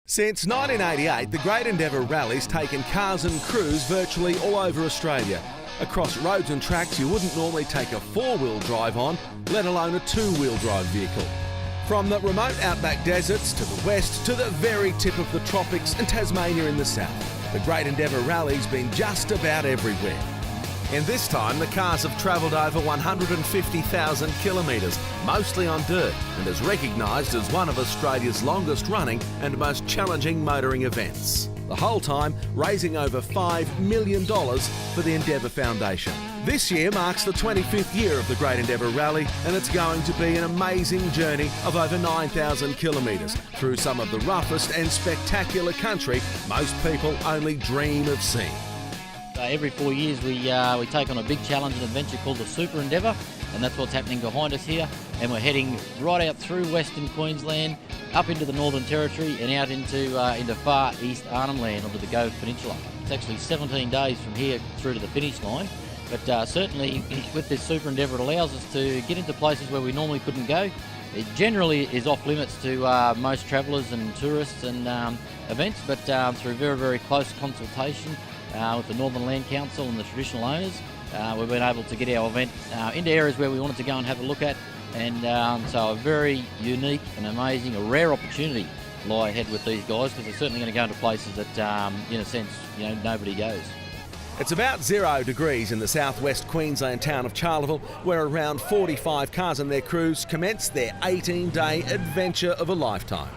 Since 1988, the Great Endeavour Rally's taken cars and crews virtually all over Australia. Across roads and tracks you wouldn't normally take a four-wheel drive on, let alone a two-wheel drive vehicle. From the remote outback deserts to the west to the very tip of the tropics and Tasmania in the south, the Great Endeavour Rally's been just about everywhere. In this time, the cars have travelled over 150,000 kilometres, mostly on dirt, and is recognised as one of Australia's longest running and most challenging motoring events. The whole time raising over $5 million for the Endeavour Foundation. This year marks the 25th year of the Great Endeavour Rally, and it's going to be an amazing journey of over 9,000 kilometres through some of the roughest and spectacular country most people only dream of seeing. Every 4 years we take on a big challenge and adventure called the Super Endeavour, and that's what's happening behind us here. And we're heading right out through Western Queensland, up into the Northern Territory and out into far East Arnhem Land onto the Gove Peninsula. It's actually 17 days from here through to the finish line, but certainly with this Super Endeavour it allows us to get into places where we normally couldn't go. It generally is off limits to most travellers and tourists and events, but through very, very close consultation with the Northern Land Council and the traditional owners, we've been able to get our event into areas where we wanted to go and have a look at, and so a very unique and amazing, a rare opportunity lie ahead with these guys, because they're certainly going to go into places that, in a sense, nobody goes. It's about 0 degrees in the southwest Queensland town of Charleville, where around 45 cars and their crews commence their 18-day adventure of a lifetime.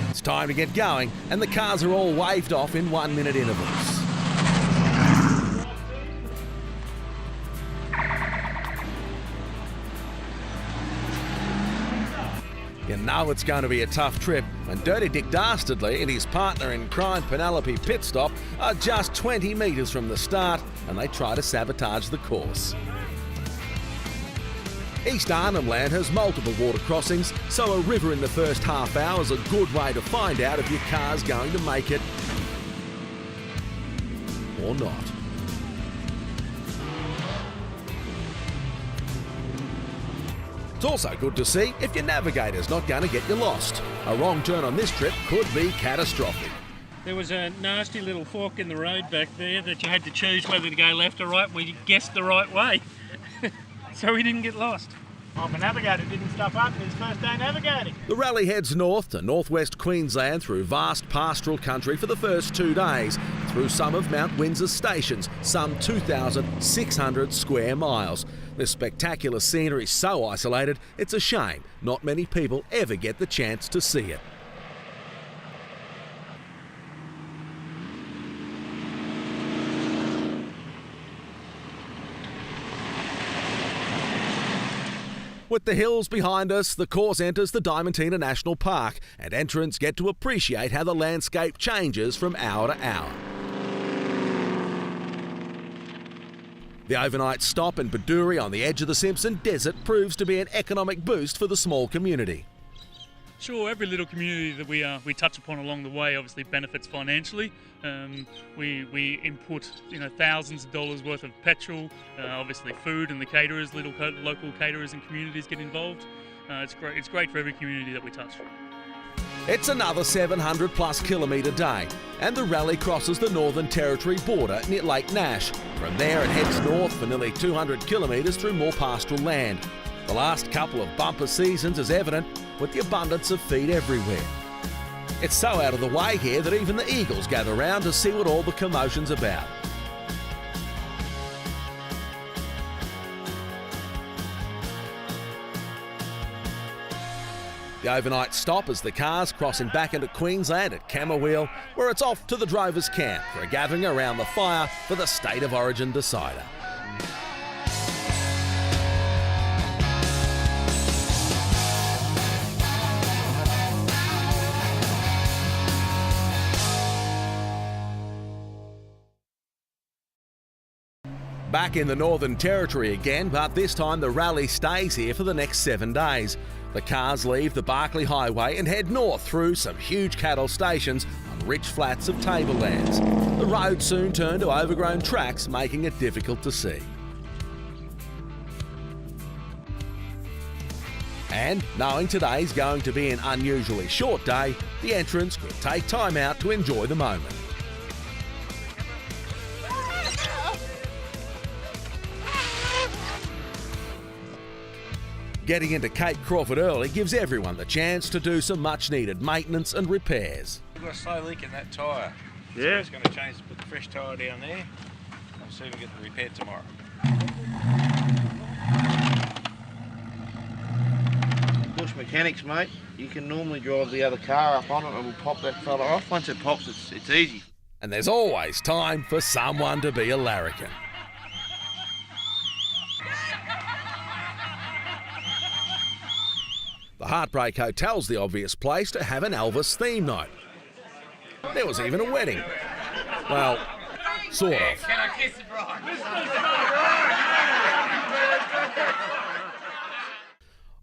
It's time to get going, and the cars are all waved off in 1-minute intervals. You know it's going to be a tough trip when Dirty Dick Dastardly and his partner in crime Penelope Pitstop are just 20 metres from the start, and they try to sabotage the course. East Arnhem Land has multiple water crossings, so a river in the first half hour is a good way to find out if your car's going to make it or not. It's also good to see if your navigator's not going to get you lost. A wrong turn on this trip could be catastrophic. There was a nasty little fork in the road back there that you had to choose whether to go left or right. We guessed the right way, so we didn't get lost. Oh, my navigator didn't stuff up his first day navigating. The rally heads north to northwest Queensland through vast pastoral country for the first 2 days, through some of Mount Windsor's stations, some 2,600 square miles. This spectacular scenery is so isolated, it's a shame not many people ever get the chance to see it. With the hills behind us, the course enters the Diamantina National Park, and entrants get to appreciate how the landscape changes from hour to hour. The overnight stop in Bedourie on the edge of the Simpson Desert proves to be an economic boost for the small community. Sure, every little community that we touch upon along the way obviously benefits financially. We input thousands of dollars worth of petrol, obviously food, and the caterers, local caterers and communities get involved. It's great for every community that we touch. It's another 700 plus kilometre day, and the rally crosses the Northern Territory border near Lake Nash. From there it heads north for nearly 200 kilometres through more pastoral land. The last couple of bumper seasons is evident with the abundance of feed everywhere. It's so out of the way here that even the eagles gather round to see what all the commotion's about. The overnight stop as the cars crossing back into Queensland at Camberwell, where it's off to the Drovers Camp for a gathering around the fire for the State of Origin decider. Back in the Northern Territory again, but this time the rally stays here for the next 7 days. The cars leave the Barkly Highway and head north through some huge cattle stations on rich flats of tablelands. The road soon turn to overgrown tracks, making it difficult to see. And knowing today's going to be an unusually short day, the entrants could take time out to enjoy the moment. Getting into Cape Crawford early gives everyone the chance to do some much needed maintenance and repairs. We've got a slow leak in that tyre. Yeah. So it's going to change, put the fresh tyre down there and see if we get it repaired tomorrow. Bush mechanics, mate, you can normally drive the other car up on it and we'll pop that fella off. Once it pops, it's easy. And there's always time for someone to be a larrikin. The Heartbreak Hotel's the obvious place to have an Elvis theme night. There was even a wedding. Well, sort of. Can I kiss the bride?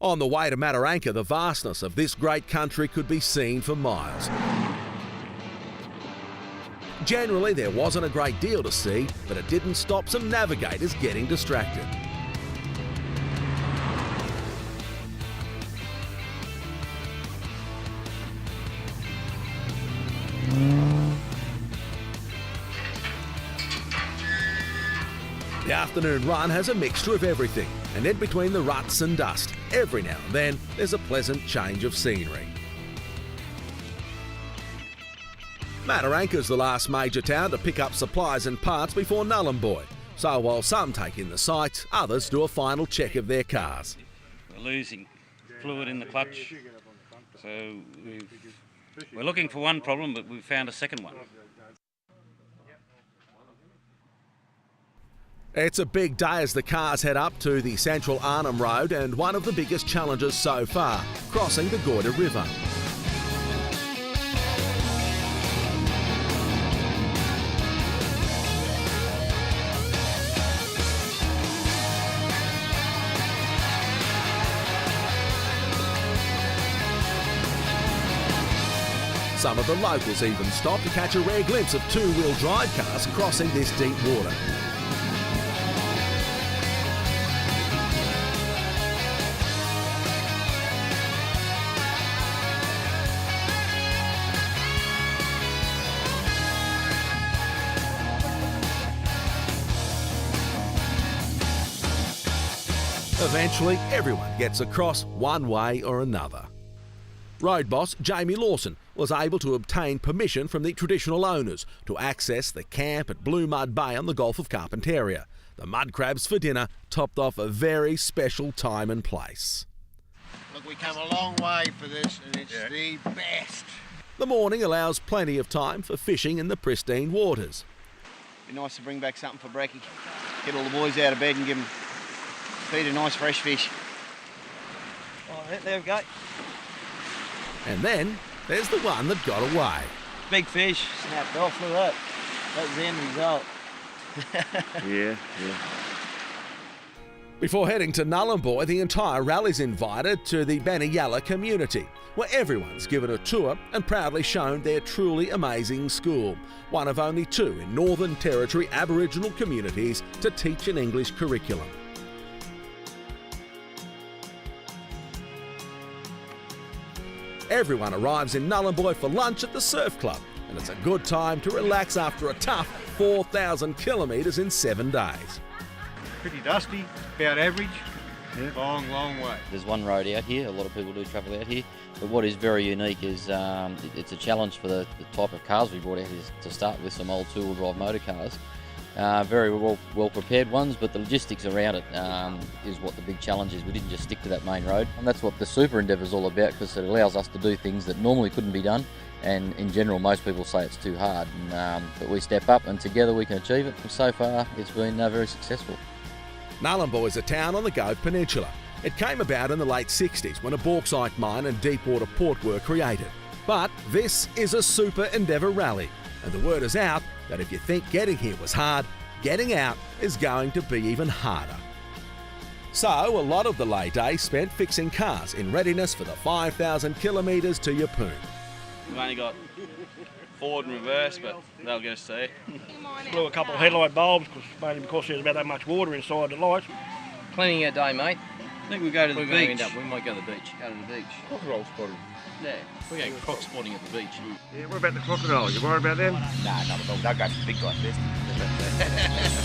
On the way to Mataranka, the vastness of this great country could be seen for miles. Generally, there wasn't a great deal to see, but it didn't stop some navigators getting distracted. The afternoon run has a mixture of everything, and in between the ruts and dust, every now and then there's a pleasant change of scenery. Mataranka's the last major town to pick up supplies and parts before Nhulunbuy, so while some take in the sights, others do a final check of their cars. We're losing fluid in the clutch, so we're looking for one problem, but we've found a second one. It's a big day as the cars head up to the Central Arnhem Road and one of the biggest challenges so far, crossing the Goyder River. Some of the locals even stop to catch a rare glimpse of two-wheel drive cars crossing this deep water. Eventually, everyone gets across one way or another. Road boss Jamie Lawson was able to obtain permission from the traditional owners to access the camp at Blue Mud Bay on the Gulf of Carpentaria. The mud crabs for dinner topped off a very special time and place. Look, we come a long way for this and it's the best. The morning allows plenty of time for fishing in the pristine waters. Be nice to bring back something for brekkie. Get all the boys out of bed and feed a nice fresh fish. Oh, there we go. And then there's the one that got away. Big fish, snapped off, look at that. That was the end result. Yeah. Before heading to Nhulunbuy, the entire rally's invited to the Baniyala community, where everyone's given a tour and proudly shown their truly amazing school, one of only two in Northern Territory Aboriginal communities to teach an English curriculum. Everyone arrives in Nhulunbuy for lunch at the Surf Club, and it's a good time to relax after a tough 4,000 kilometres in 7 days. Pretty dusty, about average. Long way. There's one road out here, a lot of people do travel out here, but what is very unique is it's a challenge for the type of cars we brought out here to start with, some old two-wheel drive motor cars. Very well prepared ones, but the logistics around it is what the big challenge is. We didn't just stick to that main road, and that's what the Super Endeavour is all about, because it allows us to do things that normally couldn't be done, and in general most people say it's too hard, but we step up and together we can achieve it, and so far it's been very successful. Nhulunbuy is a town on the Gove Peninsula. It came about in the late 60s when a bauxite mine and deepwater port were created. But this is a Super Endeavour rally, and the word is out that if you think getting here was hard, getting out is going to be even harder. So a lot of the lay day spent fixing cars in readiness for the 5,000 kilometres to Yeppoon. We've only got forward and reverse, but that'll get us there. Blew a couple of headlight bulbs, mainly because there's about that much water inside the lights. Plenty a day, mate. I think we'll go to the beach. We might go to the beach. Go to the beach. Crocodile spotting. Yeah, we're going croc spotting at the beach. Yeah, what about the crocodiles? You worried about them? Nah, not at all. They'll go for the big guy first.